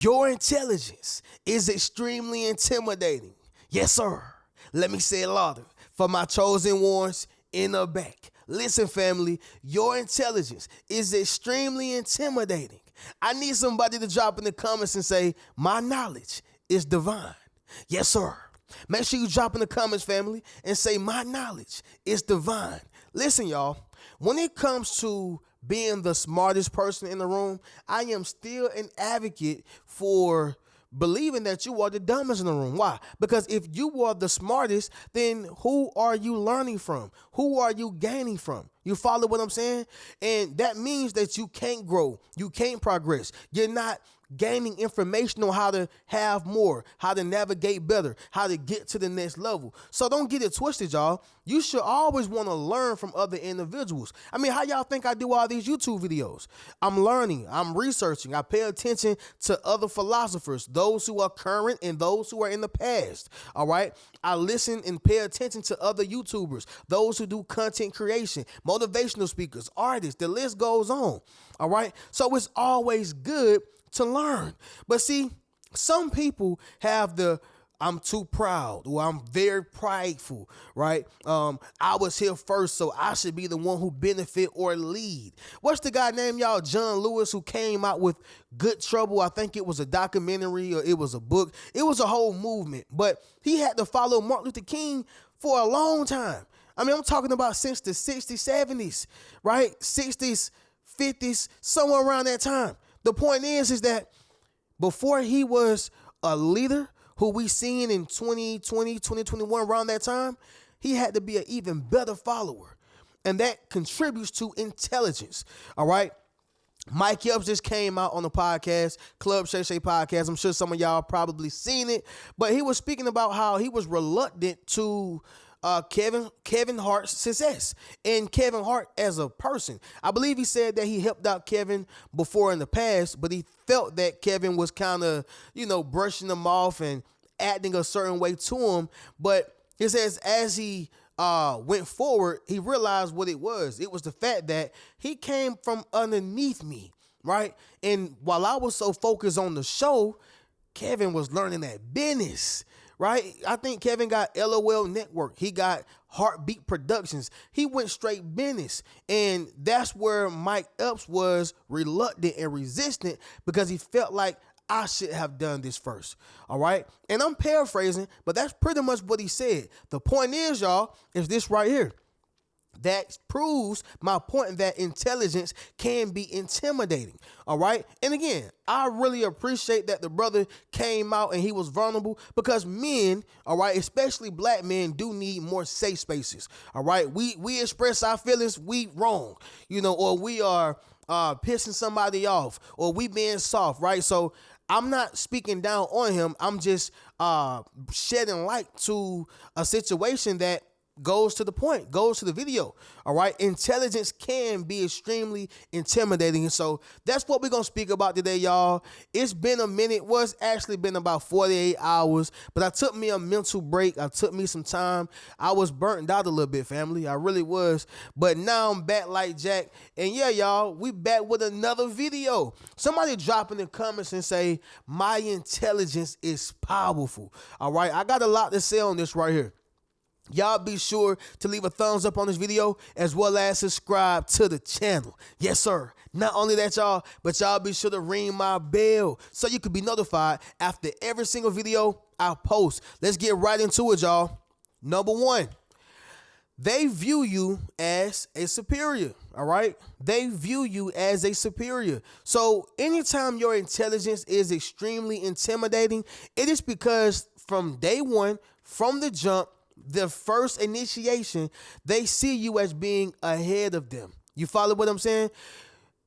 Your intelligence is extremely intimidating. Yes, sir. Let me say it louder for my chosen ones in the back. Listen, family, your intelligence is extremely intimidating. I need somebody to drop in the comments and say, my knowledge is divine. Yes, sir. Make sure you drop in the comments, family, and say, my knowledge is divine. Listen, y'all, when it comes to being the smartest person in the room, I am still an advocate for believing that you are the dumbest in the room. Why? Because if you are the smartest, then who are you learning from? Who are you gaining from? You follow what I'm saying? And that means that you can't grow. You can't progress. You're not gaining information on how to have more, how to navigate better, how to get to the next level. So don't get it twisted, y'all. You should always want to learn from other individuals. I mean, how y'all think I do all these YouTube videos? I'm learning, I'm researching, I pay attention to other philosophers, those who are current and those who are in the past. All right. I listen and pay attention to other YouTubers, those who do content creation, motivational speakers, artists, the list goes on. All right. So it's always good to learn. But see, some people have the I'm too proud or I'm very prideful, right? I was here first, so I should be the one who benefit or lead. What's the guy named, y'all? John Lewis, who came out with Good Trouble. I think it was a documentary or it was a book. It was a whole movement, but he had to follow Martin Luther King for a long time. I mean, I'm talking about since the 60s, 70s, right? 60s, 50s, somewhere around that time. The point is that before he was a leader who we seen in 2020, 2021, around that time, he had to be an even better follower. And that contributes to intelligence, all right? Mike Epps just came out on the podcast, Club Shay Shay podcast. I'm sure some of y'all probably seen it, but he was speaking about how he was reluctant to Kevin Hart's success and Kevin Hart as a person. I believe he said that he helped out Kevin before in the past, but he felt that Kevin was kind of, brushing him off and acting a certain way to him. But he says as he went forward, he realized what it was. It was the fact that he came from underneath me, right? And while I was so focused on the show, Kevin was learning that business. Right? I think Kevin got LOL Network. He got Heartbeat Productions. He went straight business. And that's where Mike Epps was reluctant and resistant because he felt like I should have done this first. All right? And I'm paraphrasing, but that's pretty much what he said. The point is, y'all, is this right here. That proves my point that intelligence can be intimidating. All right. And again, I really appreciate that the brother came out and he was vulnerable because men, all right, especially black men, do need more safe spaces. All right. We express our feelings, we wrong, or we are pissing somebody off or we being soft. Right. So I'm not speaking down on him. I'm just shedding light to a situation that goes to the point, goes to the video. All right. Intelligence can be extremely intimidating. And so that's what we're going to speak about today, y'all. It's been a minute. Well, it's actually been about 48 hours, but I took me a mental break. I took me some time. I was burnt out a little bit, family. I really was. But now I'm back like Jack. And yeah, y'all, we back with another video. Somebody drop in the comments and say, my intelligence is powerful. All right. I got a lot to say on this right here. Y'all be sure to leave a thumbs up on this video as well as subscribe to the channel. Yes, sir. Not only that, y'all, but y'all be sure to ring my bell so you can be notified after every single video I post. Let's get right into it, y'all. Number one, they view you as a superior, all right? They view you as a superior. So anytime your intelligence is extremely intimidating, it is because from day one, from the jump, the first initiation, they see you as being ahead of them. You follow what I'm saying?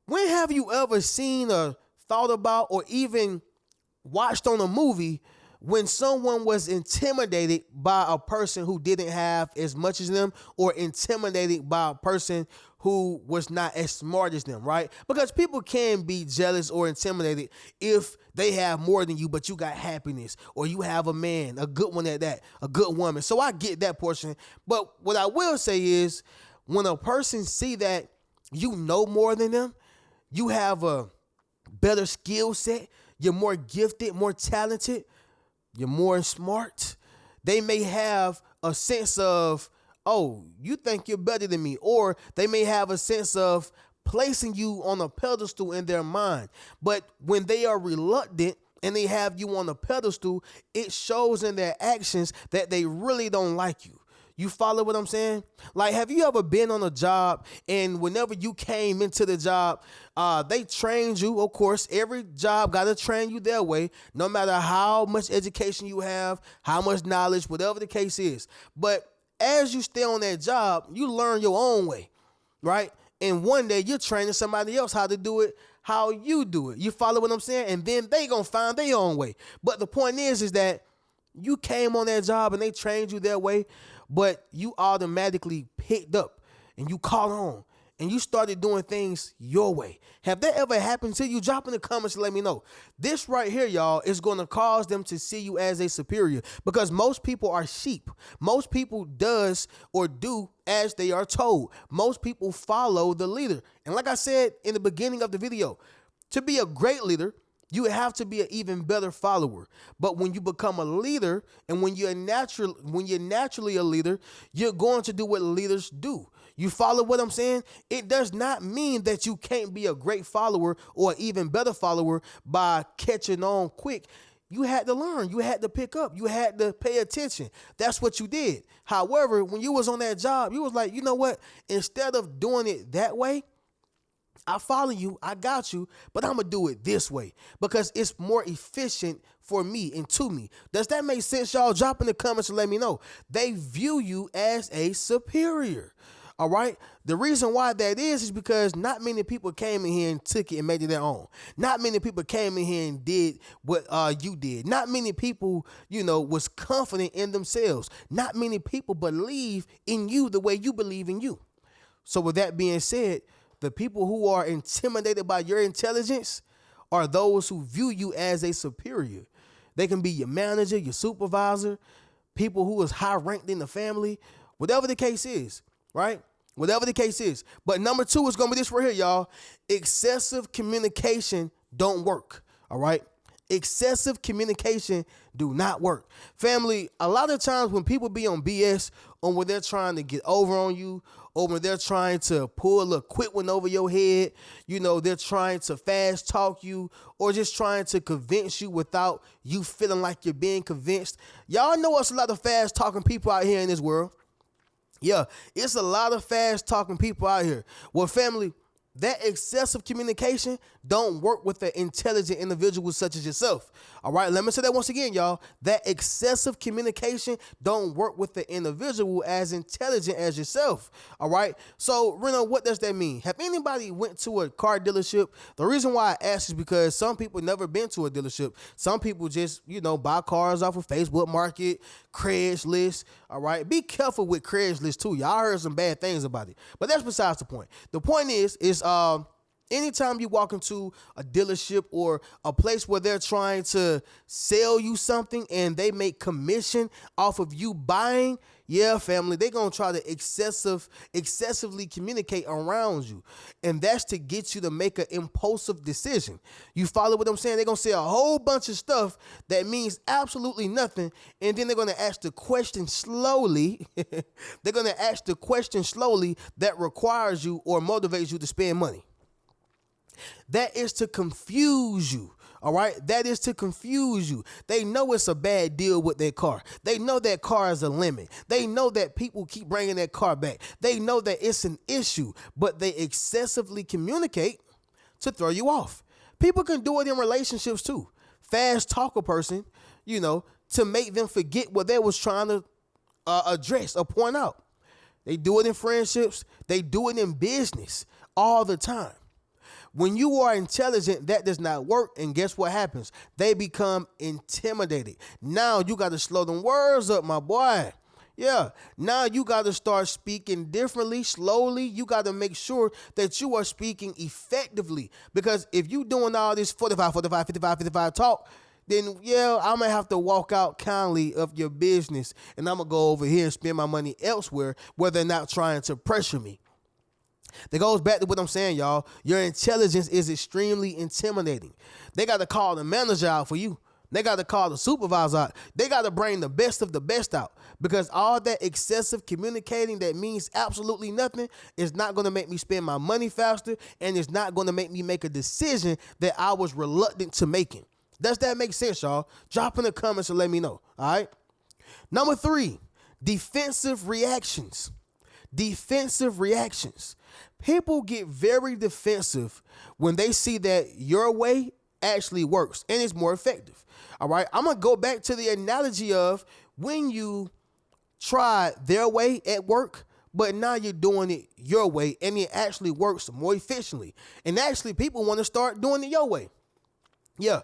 When have you ever seen or thought about or even watched on a movie when someone was intimidated by a person who didn't have as much as them or intimidated by a person who was not as smart as them, right? Because people can be jealous or intimidated if they have more than you, but you got happiness or you have a man, a good one at that, a good woman. So I get that portion. But what I will say is when a person see that you know more than them, you have a better skill set, you're more gifted, more talented, you're more smart. They may have a sense of, oh, you think you're better than me, or they may have a sense of placing you on a pedestal in their mind. But when they are reluctant and they have you on a pedestal, it shows in their actions that they really don't like you. You follow what I'm saying? Like, have you ever been on a job and whenever you came into the job, they trained you? Of course, every job got to train you their way, no matter how much education you have, how much knowledge, whatever the case is. But as you stay on that job, you learn your own way, right? And one day you're training somebody else how to do it, how you do it. You follow what I'm saying? And then they gonna find their own way. But the point is that you came on that job and they trained you their way, but you automatically picked up and you caught on and you started doing things your way. Have that ever happened to you? Drop in the comments and let me know. This right here, y'all, is going to cause them to see you as a superior, because most people are sheep. Most people does or do as they are told. Most people follow the leader. And like I said in the beginning of the video, to be a great leader, you have to be an even better follower. But when you become a leader and when you're naturally a leader, you're going to do what leaders do. You follow what I'm saying? It does not mean that you can't be a great follower or even better follower by catching on quick. You had to learn. You had to pick up. You had to pay attention. That's what you did. However, when you was on that job, you was like, you know what? Instead of doing it that way, I follow you, I got you, but I'm going to do it this way because it's more efficient for me and to me. Does that make sense, y'all? Drop in the comments and let me know. They view you as a superior, all right? The reason why that is because not many people came in here and took it and made it their own. Not many people came in here and did what you did. Not many people, was confident in themselves. Not many people believe in you the way you believe in you. So with that being said, the people who are intimidated by your intelligence are those who view you as a superior. They can be your manager, your supervisor, people who is high ranked in the family, whatever the case is, right? Whatever the case is. But number 2 is going to be this right here, y'all. Excessive communication don't work, all right? Excessive communication do not work. Family, a lot of times when people be on BS or when they're trying to get over on you or when they're trying to pull a quick one over your head, they're trying to fast talk you or just trying to convince you without you feeling like you're being convinced. Y'all know it's a lot of fast talking people out here in this world. Yeah, it's a lot of fast talking people out here. Well, family, that excessive communication don't work with an intelligent individual such as yourself. All right, let me say that once again, y'all. That excessive communication don't work with the individual as intelligent as yourself. All right, so Reno, what does that mean? Have anybody went to a car dealership? The reason why I ask is because some people never been to a dealership. Some people just, buy cars off of Facebook Market, Craigslist. All right, be careful with Craigslist too. Y'all heard some bad things about it, but that's besides the point. The point is anytime you walk into a dealership or a place where they're trying to sell you something and they make commission off of you buying, yeah, family, they're going to try to excessively communicate around you. And that's to get you to make an impulsive decision. You follow what I'm saying? They're going to say a whole bunch of stuff that means absolutely nothing. And then they're going to ask the question slowly. They're going to ask the question slowly that requires you or motivates you to spend money. That is to confuse you, all right? That is to confuse you. They know it's a bad deal with their car. They know that car is a limit. They know that people keep bringing that car back. They know that it's an issue, but they excessively communicate to throw you off. People can do it in relationships too. Fast talk a person, to make them forget what they was trying to address or point out. They do it in friendships. They do it in business all the time. When you are intelligent, that does not work. And guess what happens? They become intimidated. Now you got to slow them words up, my boy. Yeah. Now you got to start speaking differently, slowly. You got to make sure that you are speaking effectively. Because if you doing all this 45 talk, then, yeah, I'm going to have to walk out kindly of your business. And I'm going to go over here and spend my money elsewhere where they're not trying to pressure me. That goes back to what I'm saying, y'all. Your intelligence is extremely intimidating. They got to call the manager out for you. They got to call the supervisor out. They got to bring the best of the best out, because all that excessive communicating that means absolutely nothing is not going to make me spend my money faster, and it's not going to make me make a decision that I was reluctant to making. Does that make sense, y'all? Drop in the comments and let me know, all right? Number 3, defensive reactions. Defensive reactions. People get very defensive when they see that your way actually works and it's more effective. All right, I'm going to go back to the analogy of when you try their way at work, but now you're doing it your way and it actually works more efficiently. And actually people want to start doing it your way. Yeah.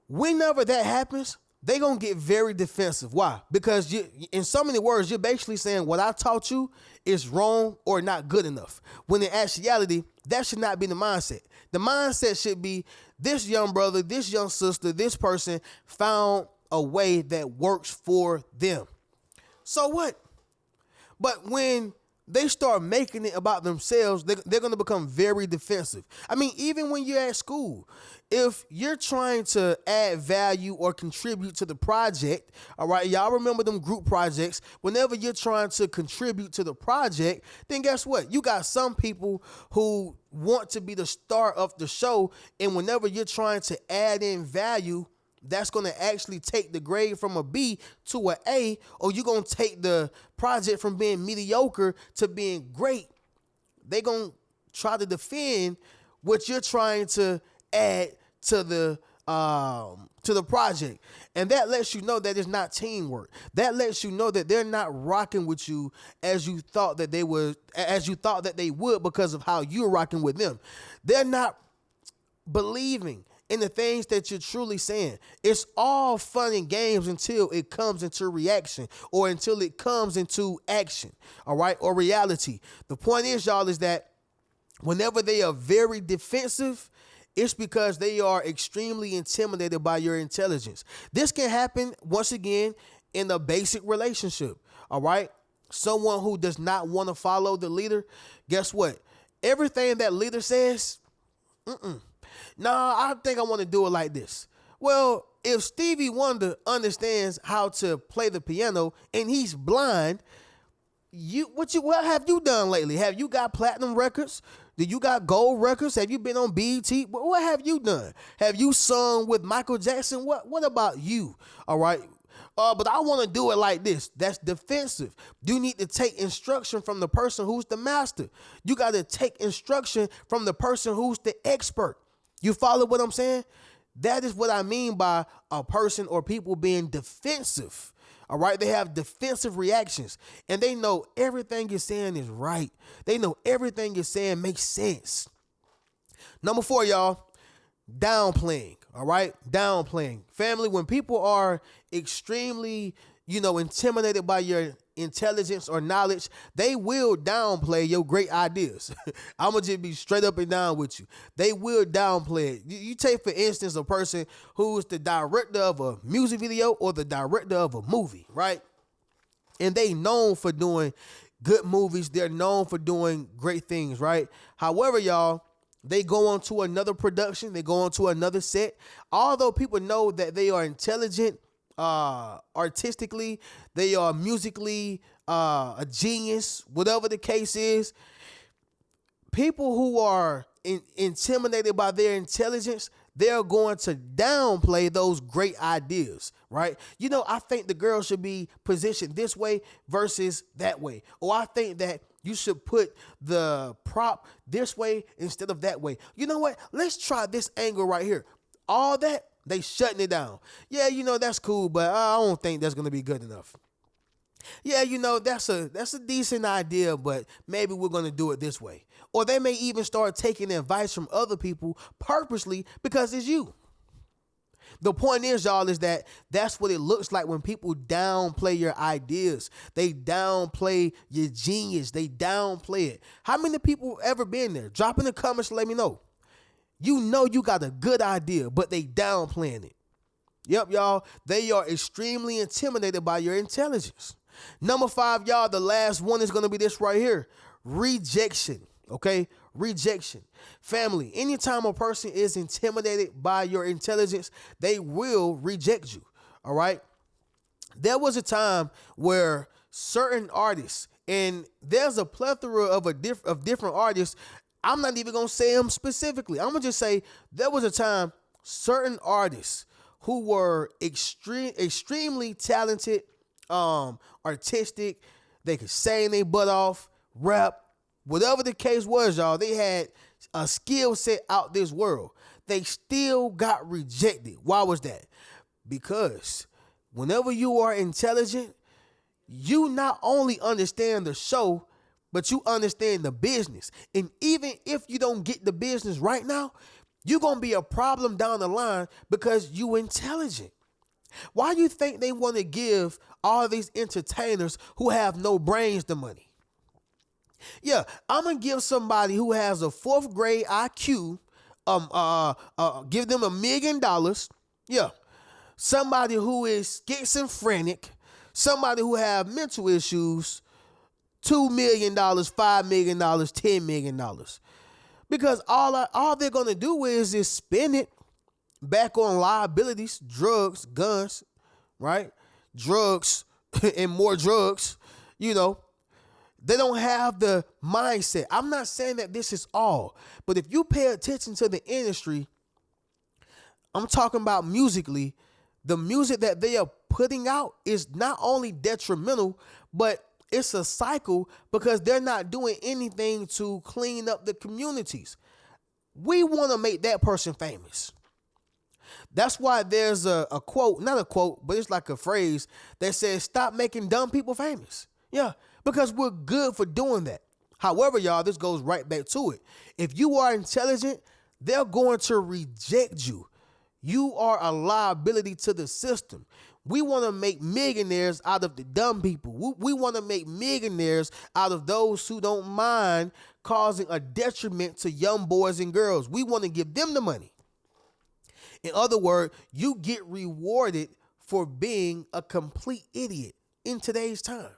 Whenever that happens, they're going to get very defensive. Why? Because in so many words, you're basically saying what I taught you is wrong or not good enough. When in actuality, that should not be the mindset. The mindset should be, this young brother, this young sister, this person found a way that works for them. So what? But when they start making it about themselves, they're going to become very defensive. I mean, even when you're at school, if you're trying to add value or contribute to the project, all right, y'all remember them group projects. Whenever you're trying to contribute to the project, then guess what? You got some people who want to be the star of the show, and whenever you're trying to add in value, that's going to actually take the grade from a B to an A, or you're going to take the project from being mediocre to being great. They're going to try to defend what you're trying to add to the project. And that lets you know that it's not teamwork. That lets you know that they're not rocking with you as you thought that they would, because of how you're rocking with them. They're not believing in the things that you're truly saying. It's all fun and games until it comes into reaction, or until it comes into action, all right, or reality. The point is, y'all, is that whenever they are very defensive, it's because they are extremely intimidated by your intelligence. This can happen, once again, in a basic relationship, all right? Someone who does not want to follow the leader, guess what? Everything that leader says, I think I want to do it like this. Well, if Stevie Wonder understands how to play the piano and he's blind, what have you done lately? Have you got platinum records? Do you got gold records? Have you been on BET? What have you done? Have you sung with Michael Jackson? What about you? All right. But I want to do it like this. That's defensive. You need to take instruction from the person who's the master. You got to take instruction from the person who's the expert. You follow what I'm saying? That is what I mean by a person or people being defensive. All right. They have defensive reactions, and they know everything you're saying is right. They know everything you're saying makes sense. Number 4, y'all, downplaying. All right. Downplaying. Family, when people are extremely, intimidated by your intelligence or knowledge, they will downplay your great ideas. I'm going to just be straight up and down with you. They will downplay it. You take, for instance, a person who's the director of a music video or the director of a movie, right? And they known for doing good movies. They're known for doing great things, right? However, y'all, they go on to another production. They go on to another set. Although people know that they are intelligent, artistically, they are musically a genius, whatever the case is, people who are intimidated by their intelligence, they're going to downplay those great ideas, right? I think the girl should be positioned this way versus that way. Or I think that you should put the prop this way instead of that way. You know what? Let's try this angle right here. All that, they shutting it down. Yeah, that's cool, but I don't think that's going to be good enough. Yeah, that's a decent idea, but maybe we're going to do it this way. Or they may even start taking advice from other people purposely because it's you. The point is, y'all, is that that's what it looks like when people downplay your ideas. They downplay your genius. They downplay it. How many people ever been there? Drop in the comments and let me know. You got a good idea, but they downplaying it. Yep, y'all. They are extremely intimidated by your intelligence. Number 5, y'all, the last one is going to be this right here. Rejection. Okay, rejection. Family, anytime a person is intimidated by your intelligence, they will reject you. All right. There was a time where certain artists, and there's a plethora of different artists. I'm not even gonna say them specifically. I'm gonna just say there was a time certain artists who were extremely talented, artistic. They could sing their butt off, rap, whatever the case was, y'all. They had a skill set out this world. They still got rejected. Why was that? Because whenever you are intelligent, you not only understand the show, but you understand the business. And even if you don't get the business right now, you're going to be a problem down the line because you intelligent. Why do you think they want to give all these entertainers who have no brains the money? Yeah, I'm going to give somebody who has a fourth grade IQ, give them $1 million. Yeah. Somebody who is schizophrenic, somebody who have mental issues, $2 million, $5 million, $10 million. Because all they're gonna do is spend it back on liabilities, drugs, guns, right? Drugs and more drugs, you know. They don't have the mindset. I'm not saying that this is all, but if you pay attention to the industry, I'm talking about musically, the music that they are putting out is not only detrimental, but it's a cycle because they're not doing anything to clean up the communities. We want to make that person famous. That's why there's a quote, not a quote, but it's like a phrase that says, stop making dumb people famous. Yeah, because we're good for doing that. However, y'all, this goes right back to it. If you are intelligent, they're going to reject you. You are a liability to the system. We want to make millionaires out of the dumb people. We want to make millionaires out of those who don't mind causing a detriment to young boys and girls. We want to give them the money. In other words, you get rewarded for being a complete idiot in today's time.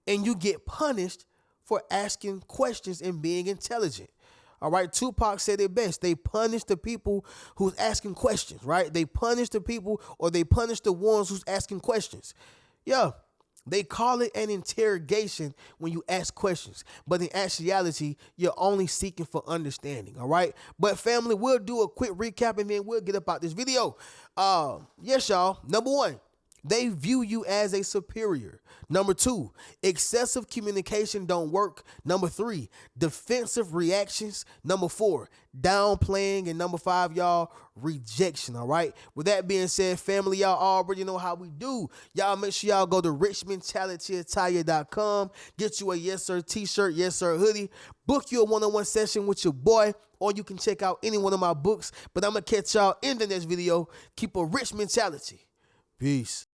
And you get punished for asking questions and being intelligent. All right, Tupac said it best. They punish the people who's asking questions, right? They punish the people, or they punish the ones who's asking questions. Yeah, they call it an interrogation when you ask questions. But in actuality, you're only seeking for understanding, all right? But family, we'll do a quick recap and then we'll get up out this video. Yes, y'all. Number one, they view you as a superior. Number two, excessive communication don't work. Number three, defensive reactions. Number four, downplaying. And number five, y'all, rejection, all right? With that being said, family, y'all already know how we do. Y'all make sure y'all go to richmentalityattire.com, get you a Yes Sir t-shirt, Yes Sir hoodie, book you a one-on-one session with your boy, or you can check out any one of my books. But I'm going to catch y'all in the next video. Keep a rich mentality. Peace.